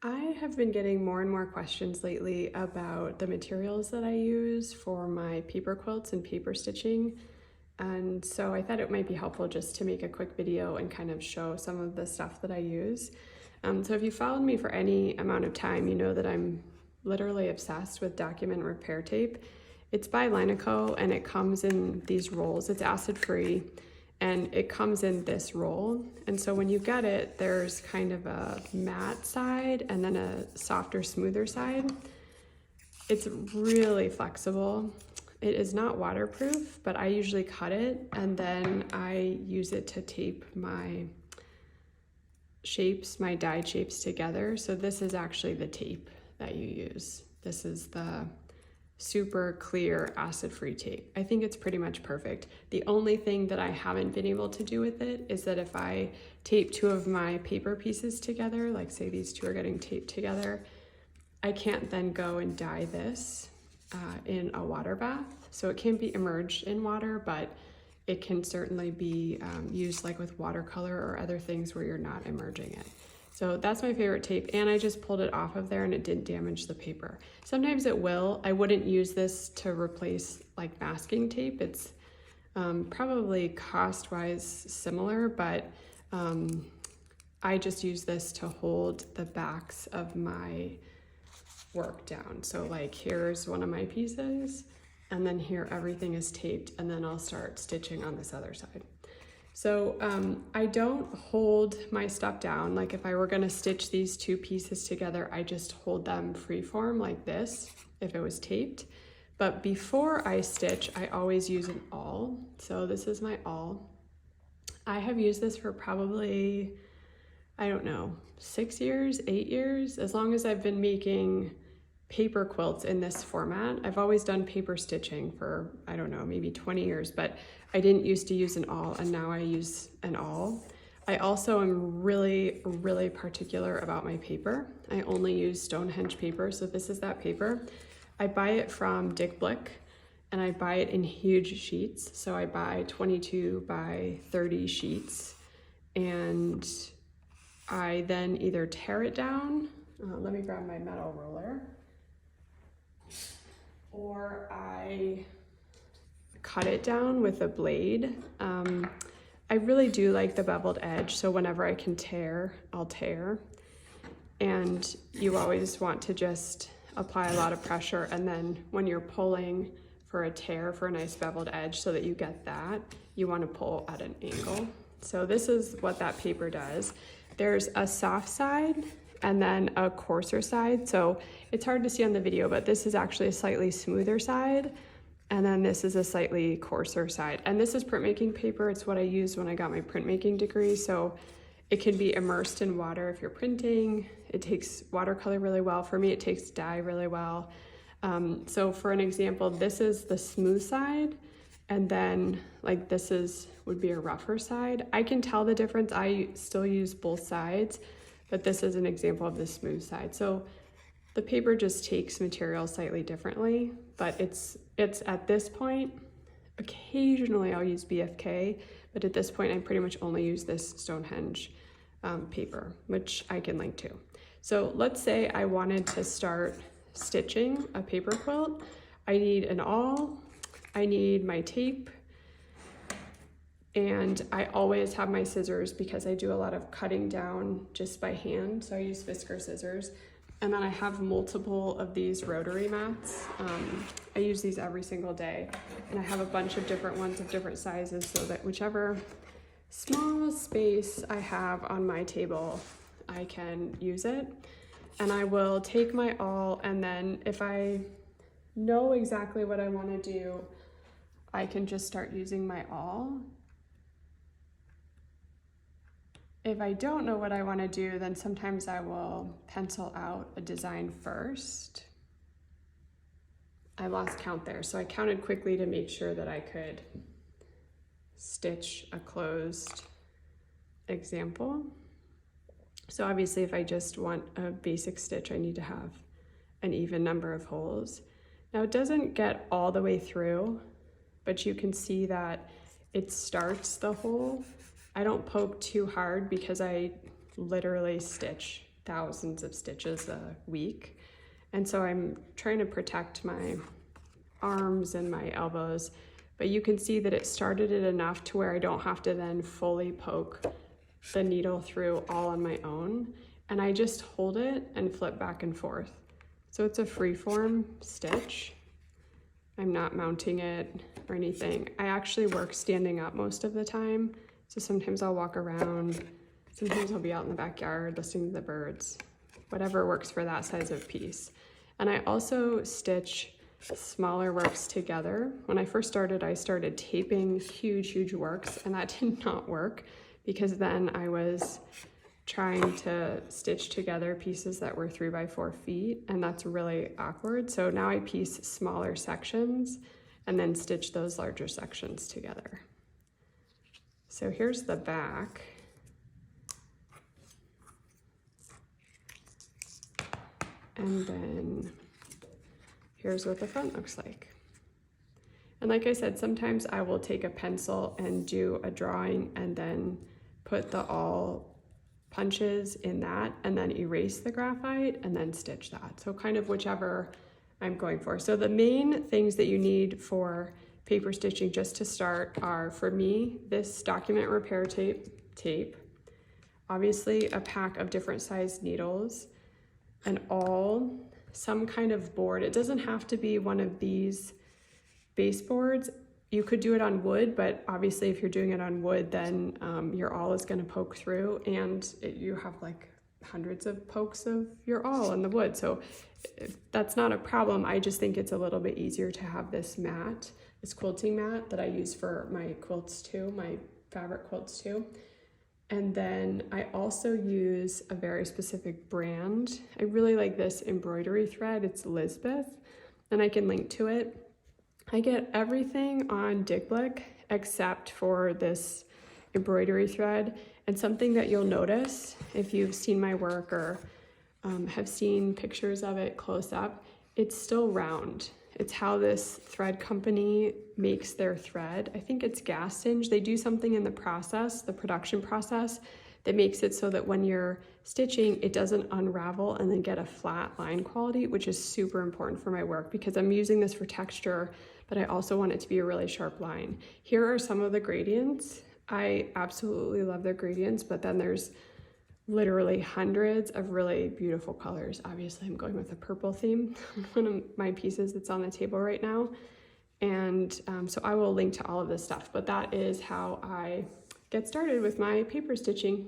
I have been getting more and more questions lately about the materials that I use for my paper quilts and paper stitching. And so I thought it might be helpful just to make a quick video and kind of show some of the stuff that I use. So if you followed me for any amount of time, you know that I'm literally obsessed with document repair tape. It's by Linoco and it comes in these rolls. It's acid free and it comes in this roll. And so when you get it, there's kind of a matte side and then a softer, smoother side. It's really flexible. It is not waterproof, but I usually cut it and then I use it to tape my shapes, my dyed shapes together. So this is actually the tape that you use. This is the super clear acid-free tape. I think it's pretty much perfect. The only thing that I haven't been able to do with it is that if I tape two of my paper pieces together, like say these two are getting taped together, I can't then go and dye this in a water bath. So it can be immersed in water, but it can certainly be used like with watercolor or other things where you're not immersing it. So that's my favorite tape, and I just pulled it off of there and it didn't damage the paper. Sometimes it will. I wouldn't use this to replace like masking tape. It's probably cost-wise similar, but I just use this to hold the backs of my work down. So like here's one of my pieces, and then here everything is taped, and then I'll start stitching on this other side. So I don't hold my stuff down. Like if I were gonna stitch these two pieces together, I just hold them freeform like this if it was taped. But before I stitch, I always use an awl. So this is my awl. I have used this for probably, I don't know, 6 years, 8 years, as long as I've been making paper quilts in this format. I've always done paper stitching for, I don't know, maybe 20 years, but I didn't used to use an awl, and now I use an awl. I also am really, really particular about my paper. I only use Stonehenge paper, so this is that paper. I buy it from Dick Blick, and I buy it in huge sheets. So I buy 22 by 30 sheets, and I then either tear it down, let me grab my metal roller, or I cut it down with a blade. I really do like the beveled edge, so whenever I can tear, I'll tear. And you always want to just apply a lot of pressure, and then when you're pulling for a tear for a nice beveled edge so that you get that, you want to pull at an angle. So this is what that paper does. There's a soft side and then a coarser side. So it's hard to see on the video, but this is actually a slightly smoother side. And then this is a slightly coarser side. And this is printmaking paper. It's what I used when I got my printmaking degree. So it can be immersed in water if you're printing. It takes watercolor really well. For me, it takes dye really well. So for an example, this is the smooth side. And then like this would be a rougher side. I can tell the difference. I still use both sides, but this is an example of the smooth side. So the paper just takes material slightly differently, but it's at this point, occasionally I'll use BFK, but at this point I pretty much only use this Stonehenge paper, which I can link to. So let's say I wanted to start stitching a paper quilt. I need an awl, I need my tape, and I always have my scissors because I do a lot of cutting down just by hand, so I use Fisker scissors. And then I have multiple of these rotary mats. I use these every single day, and I have a bunch of different ones of different sizes so that whichever small space I have on my table, I can use it. And I will take my awl, and then if I know exactly what I want to do, I can just start using my awl. If I don't know what I want to do, then sometimes I will pencil out a design first. I lost count there, so I counted quickly to make sure that I could stitch a closed example. So obviously if I just want a basic stitch, I need to have an even number of holes. Now it doesn't get all the way through, but you can see that it starts the hole. I don't poke too hard because I literally stitch thousands of stitches a week. And so I'm trying to protect my arms and my elbows, but you can see that it started it enough to where I don't have to then fully poke the needle through all on my own. And I just hold it and flip back and forth. So it's a free-form stitch. I'm not mounting it or anything. I actually work standing up most of the time. So sometimes I'll walk around, sometimes I'll be out in the backyard listening to the birds, whatever works for that size of piece. And I also stitch smaller works together. When I first started, I started taping huge works, and that did not work because then I was trying to stitch together pieces that were 3 by 4 feet, and that's really awkward. So now I piece smaller sections and then stitch those larger sections together. So here's the back. And then here's what the front looks like. And like I said, sometimes I will take a pencil and do a drawing and then put the all punches in that and then erase the graphite and then stitch that. So kind of whichever I'm going for. So the main things that you need for paper stitching just to start are, for me, this document repair tape, obviously a pack of different sized needles, an awl, some kind of board. It doesn't have to be one of these baseboards. You could do it on wood, but obviously if you're doing it on wood, then your awl is going to poke through, and you have like hundreds of pokes of your awl in the wood. So that's not a problem. I just think it's a little bit easier to have this mat, this quilting mat that I use for my quilts too, my fabric quilts too. And then I also use a very specific brand. I really like this embroidery thread. It's Lisbeth, and I can link to it. I get everything on DigBlick except for this embroidery thread. And something that you'll notice if you've seen my work or have seen pictures of it close up, it's still round. It's how this thread company makes their thread. I think it's gas singe. They do something in the process, the production process, that makes it so that when you're stitching, it doesn't unravel and then get a flat line quality, which is super important for my work because I'm using this for texture, but I also want it to be a really sharp line. Here are some of the gradients. I absolutely love their gradients, but then there's literally hundreds of really beautiful colors. Obviously, I'm going with a purple theme on one of my pieces that's on the table right now. And so I will link to all of this stuff, but that is how I get started with my paper stitching.